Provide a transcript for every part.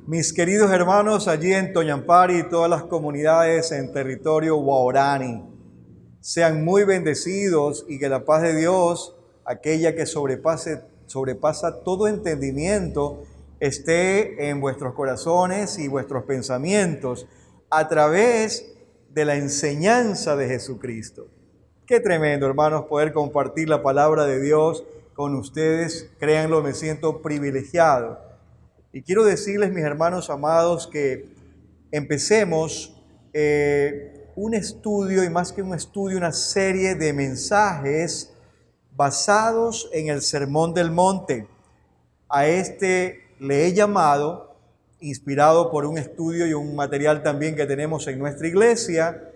Mis queridos hermanos allí en Toñampari y todas las comunidades en territorio Guaorani, sean muy bendecidos y que la paz de Dios, aquella que sobrepasa todo entendimiento, esté en vuestros corazones y vuestros pensamientos a través de la enseñanza de Jesucristo. Qué tremendo, hermanos, poder compartir la palabra de Dios con ustedes. Créanlo, me siento privilegiado. Y quiero decirles, mis hermanos amados, que empecemos un estudio, y más que un estudio, una serie de mensajes basados en el Sermón del Monte. A este le he llamado, inspirado por un estudio y un material también que tenemos en nuestra iglesia,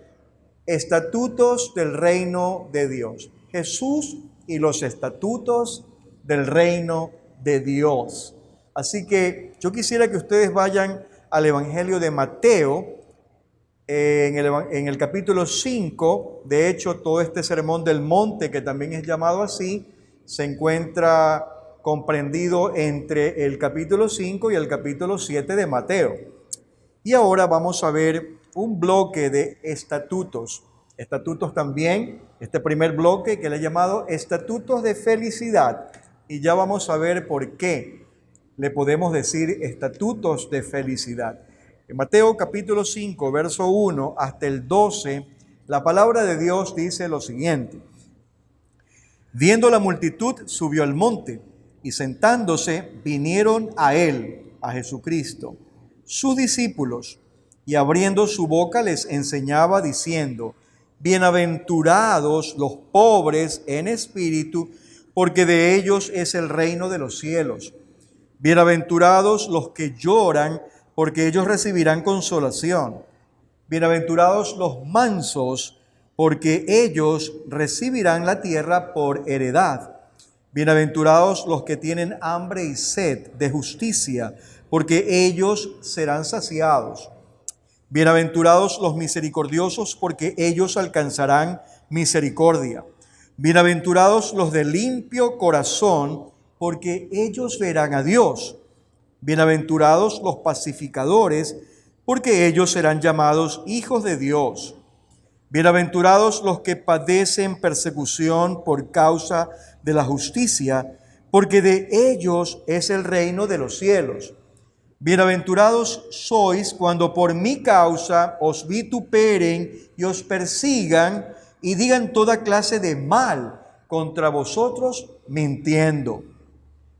Estatutos del Reino de Dios. Jesús y los estatutos del Reino de Dios. Así que yo quisiera que ustedes vayan al Evangelio de Mateo, en el capítulo 5. De hecho, todo este sermón del monte, que también es llamado así, se encuentra comprendido entre el capítulo 5 y el capítulo 7 de Mateo. Y ahora vamos a ver un bloque de estatutos. Estatutos también, este primer bloque que le he llamado estatutos de felicidad. Y ya vamos a ver por qué le podemos decir estatutos de felicidad. En Mateo capítulo 5, verso 1 hasta el 12, la palabra de Dios dice lo siguiente. Viendo la multitud, subió al monte, y sentándose, vinieron a él, a Jesucristo, sus discípulos, y abriendo su boca les enseñaba diciendo: bienaventurados los pobres en espíritu, porque de ellos es el reino de los cielos. Bienaventurados los que lloran, porque ellos recibirán consolación. Bienaventurados los mansos, porque ellos recibirán la tierra por heredad. Bienaventurados los que tienen hambre y sed de justicia, porque ellos serán saciados. Bienaventurados los misericordiosos, porque ellos alcanzarán misericordia. Bienaventurados los de limpio corazón, porque ellos verán a Dios. Bienaventurados los pacificadores, porque ellos serán llamados hijos de Dios. Bienaventurados los que padecen persecución por causa de la justicia, porque de ellos es el reino de los cielos. Bienaventurados sois cuando por mi causa os vituperen y os persigan y digan toda clase de mal contra vosotros mintiendo.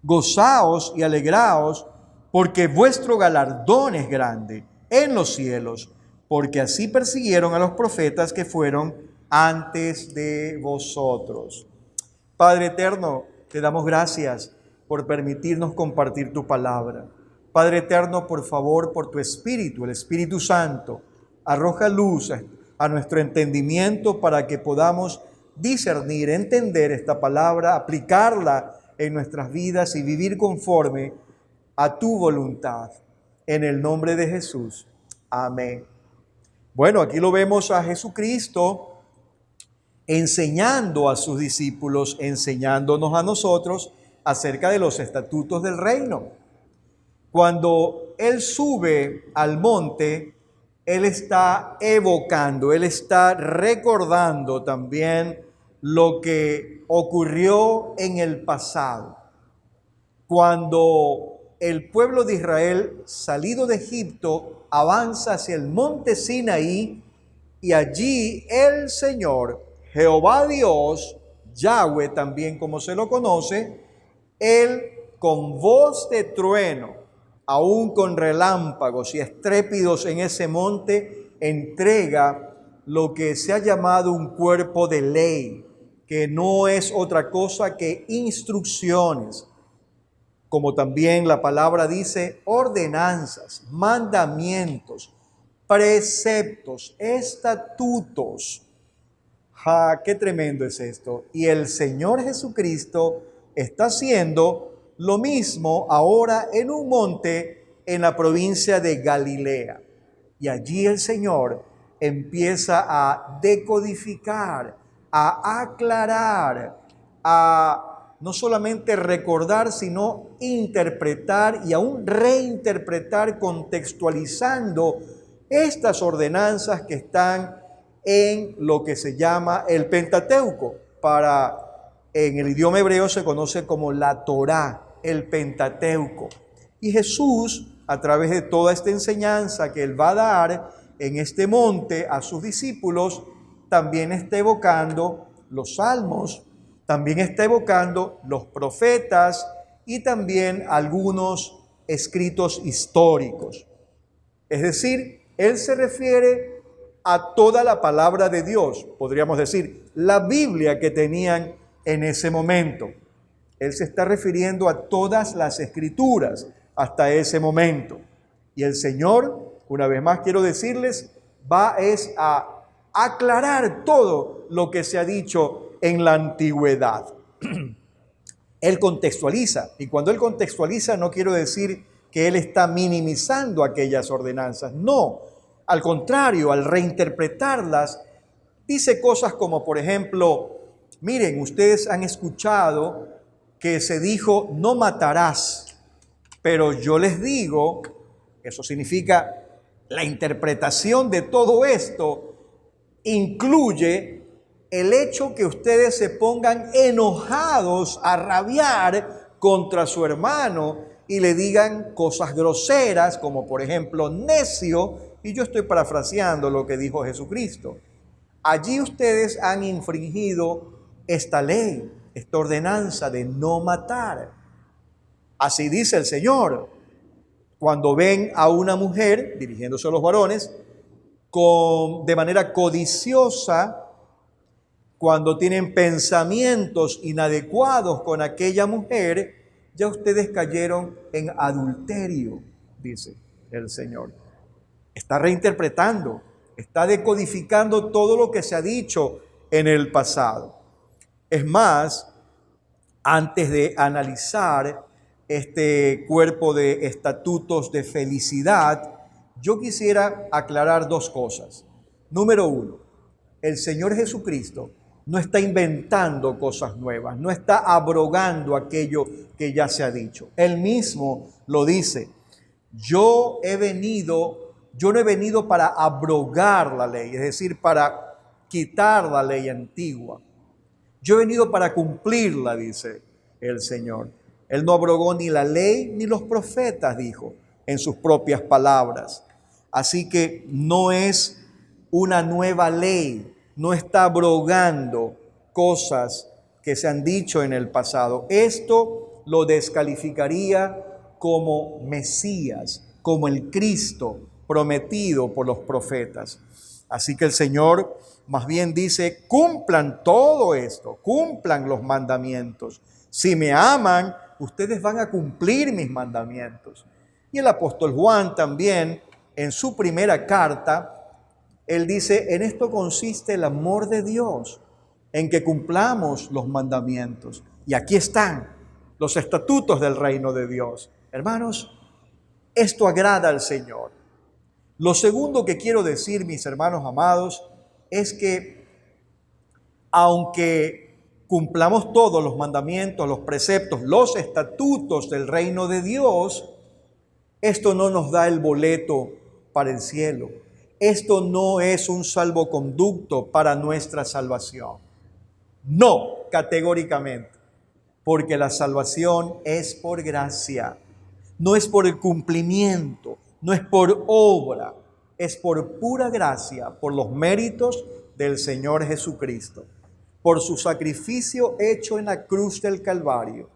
Gozaos y alegraos, porque vuestro galardón es grande en los cielos, porque así persiguieron a los profetas que fueron antes de vosotros. Padre eterno, te damos gracias por permitirnos compartir tu palabra. Padre eterno, por favor, por tu Espíritu, el Espíritu Santo, arroja luz a nuestro entendimiento para que podamos discernir, entender esta palabra, aplicarla en nuestras vidas y vivir conforme a tu voluntad. En el nombre de Jesús. Amén. Bueno, aquí lo vemos a Jesucristo enseñando a sus discípulos, enseñándonos a nosotros acerca de los estatutos del reino. Cuando Él sube al monte, Él está evocando, Él está recordando también lo que ocurrió en el pasado. Cuando el pueblo de Israel, salido de Egipto, avanza hacia el monte Sinaí, y allí el Señor, Jehová Dios, Yahweh también como se lo conoce, Él con voz de trueno, aún con relámpagos y estrépidos en ese monte, entrega lo que se ha llamado un cuerpo de ley, que no es otra cosa que instrucciones, como también la palabra dice, ordenanzas, mandamientos, preceptos, estatutos. ¡Qué tremendo es esto! Y el Señor Jesucristo está haciendo lo mismo ahora en un monte en la provincia de Galilea. Y allí el Señor empieza a decodificar, a aclarar, a no solamente recordar, sino interpretar y aún reinterpretar, contextualizando estas ordenanzas que están en lo que se llama el Pentateuco. En el idioma hebreo se conoce como la Torá, el Pentateuco. Y Jesús, a través de toda esta enseñanza que Él va a dar en este monte a sus discípulos, también está evocando los salmos, también está evocando los profetas y también algunos escritos históricos. Es decir, Él se refiere a toda la palabra de Dios, podríamos decir, la Biblia que tenían en ese momento. Él se está refiriendo a todas las escrituras hasta ese momento. Y el Señor, una vez más quiero decirles, va a aclarar todo lo que se ha dicho en la antigüedad. Él contextualiza, y cuando Él contextualiza no quiero decir que Él está minimizando aquellas ordenanzas. No, al contrario, al reinterpretarlas, dice cosas como, por ejemplo, miren, ustedes han escuchado que se dijo, no matarás, pero yo les digo, eso significa, la interpretación de todo esto incluye el hecho que ustedes se pongan enojados a rabiar contra su hermano y le digan cosas groseras, como por ejemplo necio, y yo estoy parafraseando lo que dijo Jesucristo. Allí ustedes han infringido esta ley, esta ordenanza de no matar. Así dice el Señor. Cuando ven a una mujer, dirigiéndose a los varones, de manera codiciosa, cuando tienen pensamientos inadecuados con aquella mujer, ya ustedes cayeron en adulterio, dice el Señor. Está reinterpretando, está decodificando todo lo que se ha dicho en el pasado. Es más, antes de analizar este cuerpo de estatutos de felicidad, yo quisiera aclarar dos cosas. Número uno, el Señor Jesucristo no está inventando cosas nuevas, no está abrogando aquello que ya se ha dicho. Él mismo lo dice, yo no he venido para abrogar la ley, es decir, para quitar la ley antigua. Yo he venido para cumplirla, dice el Señor. Él no abrogó ni la ley ni los profetas, dijo en sus propias palabras. Así que no es una nueva ley, no está abrogando cosas que se han dicho en el pasado. Esto lo descalificaría como Mesías, como el Cristo prometido por los profetas. Así que el Señor más bien dice, cumplan todo esto, cumplan los mandamientos. Si me aman, ustedes van a cumplir mis mandamientos. Y el apóstol Juan también, en su primera carta, él dice, en esto consiste el amor de Dios, en que cumplamos los mandamientos. Y aquí están los estatutos del reino de Dios. Hermanos, esto agrada al Señor. Lo segundo que quiero decir, mis hermanos amados, es que aunque cumplamos todos los mandamientos, los preceptos, los estatutos del reino de Dios, esto no nos da el boleto para el cielo. Esto no es un salvoconducto para nuestra salvación. No, categóricamente, porque la salvación es por gracia, no es por el cumplimiento, no es por obra, es por pura gracia, por los méritos del Señor Jesucristo, por su sacrificio hecho en la cruz del Calvario,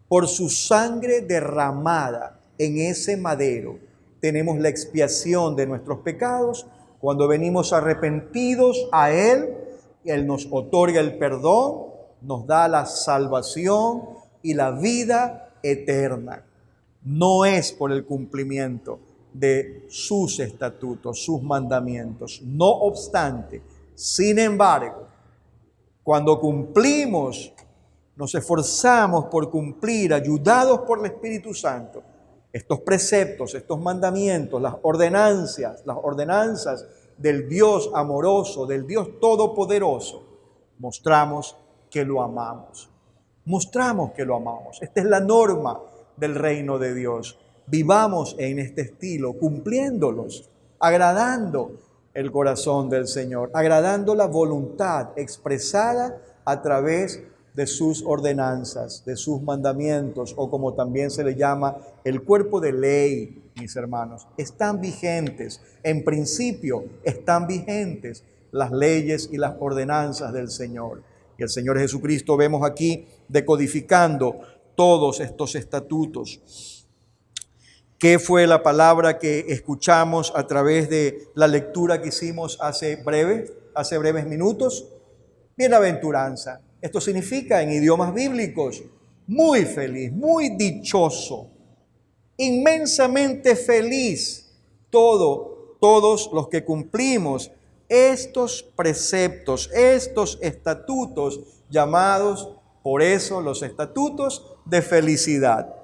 por su sangre derramada en ese madero. Tenemos la expiación de nuestros pecados. Cuando venimos arrepentidos a Él, Él nos otorga el perdón, nos da la salvación y la vida eterna. No es por el cumplimiento de sus estatutos, sus mandamientos. No obstante, sin embargo, cuando cumplimos, nos esforzamos por cumplir, ayudados por el Espíritu Santo, estos preceptos, estos mandamientos, las ordenanzas del Dios amoroso, del Dios todopoderoso, mostramos que lo amamos. mostramos que lo amamos. Esta es la norma del reino de Dios. Vivamos en este estilo, cumpliéndolos, agradando el corazón del Señor, agradando la voluntad expresada a través de sus ordenanzas, de sus mandamientos, o como también se le llama, el cuerpo de ley, mis hermanos. Están vigentes, en principio están vigentes las leyes y las ordenanzas del Señor. Y el Señor Jesucristo vemos aquí decodificando todos estos estatutos. ¿Qué fue la palabra que escuchamos a través de la lectura que hicimos hace breves minutos? Bienaventuranza. Esto significa en idiomas bíblicos muy feliz, muy dichoso, inmensamente feliz todos los que cumplimos estos preceptos, estos estatutos, llamados por eso los estatutos de felicidad.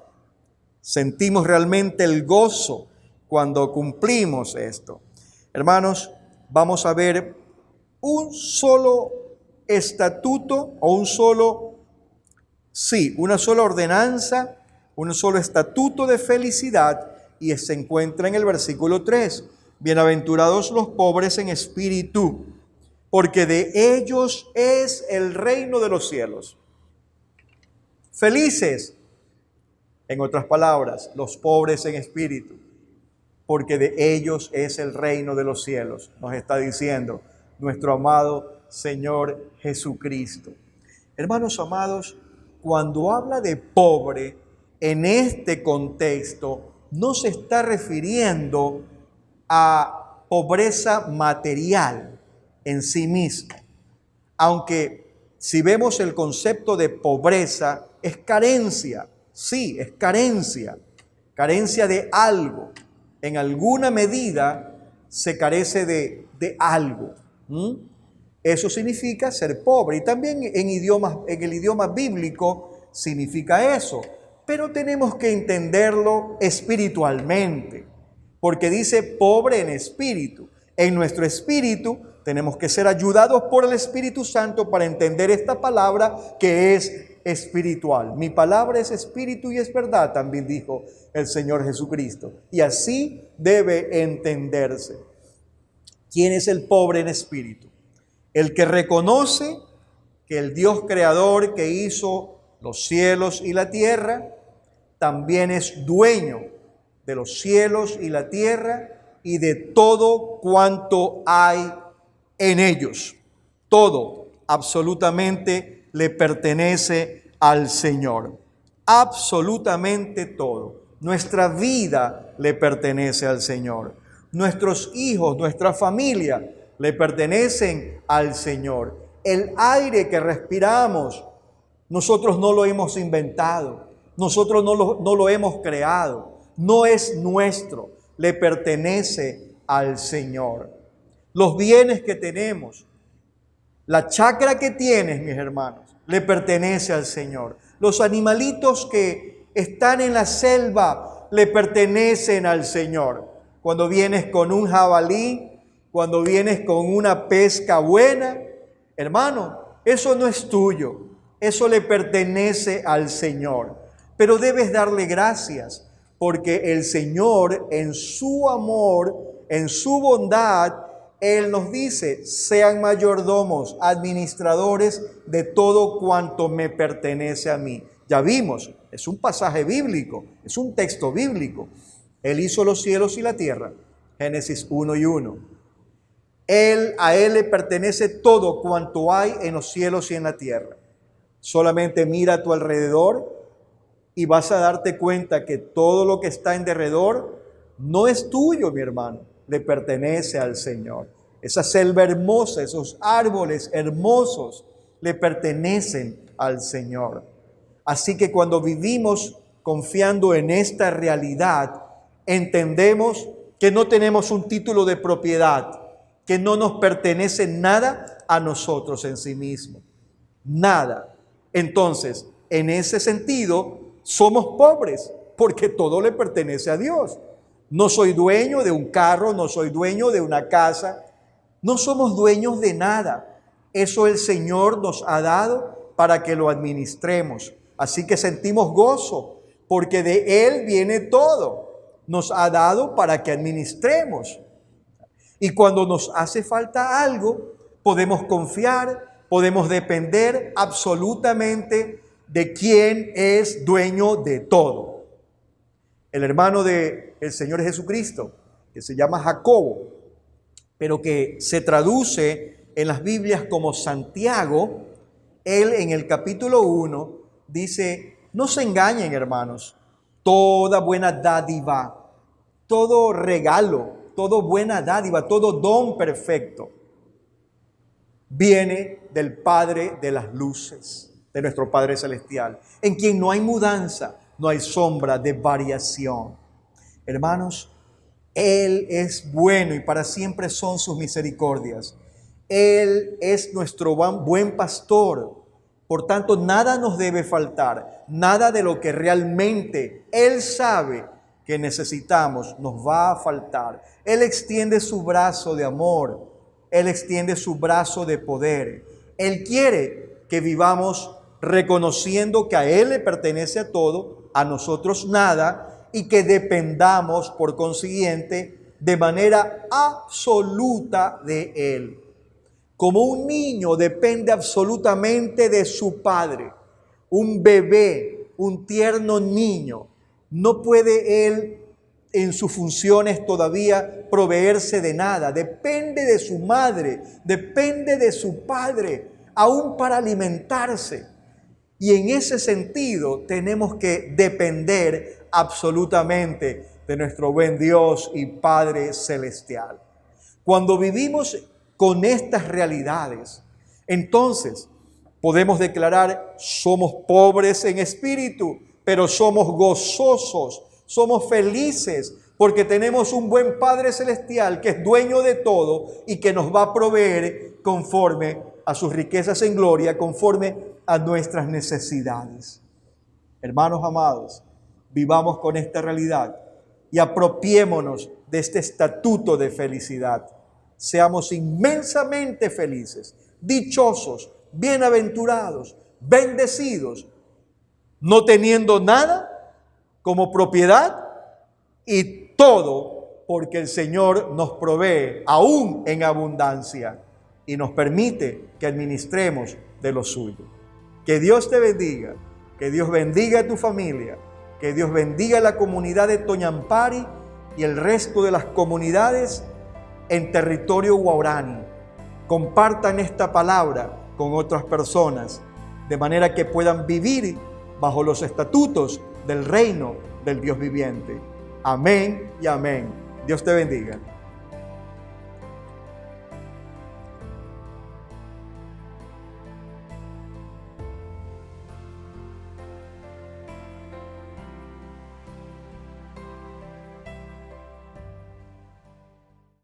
Sentimos realmente el gozo cuando cumplimos esto. Hermanos, vamos a ver un solo estatuto o una sola ordenanza, un solo estatuto de felicidad, y se encuentra en el versículo 3. Bienaventurados los pobres en espíritu, porque de ellos es el reino de los cielos. Felices, en otras palabras, los pobres en espíritu, porque de ellos es el reino de los cielos, nos está diciendo nuestro amado Señor Jesucristo. Hermanos amados, cuando habla de pobre en este contexto, no se está refiriendo a pobreza material en sí misma, aunque si vemos el concepto de pobreza es carencia. Sí, es carencia de algo. En alguna medida se carece de algo. Eso significa ser pobre. Y también en el idioma bíblico significa eso. Pero tenemos que entenderlo espiritualmente, porque dice pobre en espíritu. En nuestro espíritu tenemos que ser ayudados por el Espíritu Santo para entender esta palabra que es espiritual. Mi palabra es espíritu y es verdad, también dijo el Señor Jesucristo. Y así debe entenderse. ¿Quién es el pobre en espíritu? El que reconoce que el Dios creador que hizo los cielos y la tierra también es dueño de los cielos y la tierra y de todo cuanto hay en ellos. Todo, absolutamente, le pertenece al Señor. Absolutamente todo. Nuestra vida le pertenece al Señor. Nuestros hijos, nuestra familia le pertenecen al Señor. El aire que respiramos, nosotros no lo hemos inventado. Nosotros no lo hemos creado. No es nuestro. Le pertenece al Señor. Los bienes que tenemos, la chacra que tienes, mis hermanos, le pertenece al Señor. Los animalitos que están en la selva le pertenecen al Señor. Cuando vienes con un jabalí, cuando vienes con una pesca buena, hermano, eso no es tuyo, eso le pertenece al Señor. Pero debes darle gracias, porque el Señor en su amor, en su bondad, Él nos dice, sean mayordomos, administradores de todo cuanto me pertenece a mí. Ya vimos, es un pasaje bíblico, es un texto bíblico. Él hizo los cielos y la tierra, Génesis 1:1. A Él le pertenece todo cuanto hay en los cielos y en la tierra. Solamente mira a tu alrededor y vas a darte cuenta que todo lo que está en derredor no es tuyo, mi hermano. Le pertenece al Señor. Esa selva hermosa, esos árboles hermosos, le pertenecen al Señor. Así que cuando vivimos confiando en esta realidad, entendemos que no tenemos un título de propiedad, que no nos pertenece nada a nosotros en sí mismo. Nada. Entonces, en ese sentido, somos pobres, porque todo le pertenece a Dios. No soy dueño de un carro, no soy dueño de una casa, no somos dueños de nada. Eso el Señor nos ha dado para que lo administremos. Así que sentimos gozo, porque de Él viene todo. Nos ha dado para que administremos. Y cuando nos hace falta algo, podemos confiar, podemos depender absolutamente de quien es dueño de todo. El hermano del Señor Jesucristo, que se llama Jacobo, pero que se traduce en las Biblias como Santiago, él en el capítulo 1 dice: no se engañen, hermanos, toda buena dádiva, todo regalo, toda buena dádiva, todo don perfecto viene del Padre de las luces, de nuestro Padre Celestial, en quien no hay mudanza, no hay sombra de variación. Hermanos, Él es bueno y para siempre son sus misericordias. Él es nuestro buen pastor. Por tanto, nada nos debe faltar. Nada de lo que realmente Él sabe que necesitamos nos va a faltar. Él extiende su brazo de amor. Él extiende su brazo de poder. Él quiere que vivamos reconociendo que a Él le pertenece a todo, a nosotros nada, y que dependamos, por consiguiente, de manera absoluta de Él. Como un niño depende absolutamente de su padre, un bebé, un tierno niño, no puede él en sus funciones todavía proveerse de nada. Depende de su madre, depende de su padre, aún para alimentarse. Y en ese sentido tenemos que depender absolutamente de nuestro buen Dios y Padre Celestial. Cuando vivimos con estas realidades, entonces podemos declarar: somos pobres en espíritu, pero somos gozosos, somos felices, porque tenemos un buen Padre Celestial que es dueño de todo y que nos va a proveer conforme a sus riquezas en gloria, conforme a nuestras necesidades. Hermanos amados, vivamos con esta realidad y apropiémonos de este estatuto de felicidad. Seamos inmensamente felices, dichosos, bienaventurados, bendecidos, no teniendo nada como propiedad y todo porque el Señor nos provee aún en abundancia y nos permite que administremos de lo suyo. Que Dios te bendiga, que Dios bendiga a tu familia, que Dios bendiga a la comunidad de Toñampari y el resto de las comunidades en territorio Waorani. Compartan esta palabra con otras personas, de manera que puedan vivir bajo los estatutos del reino del Dios viviente. Amén y amén. Dios te bendiga.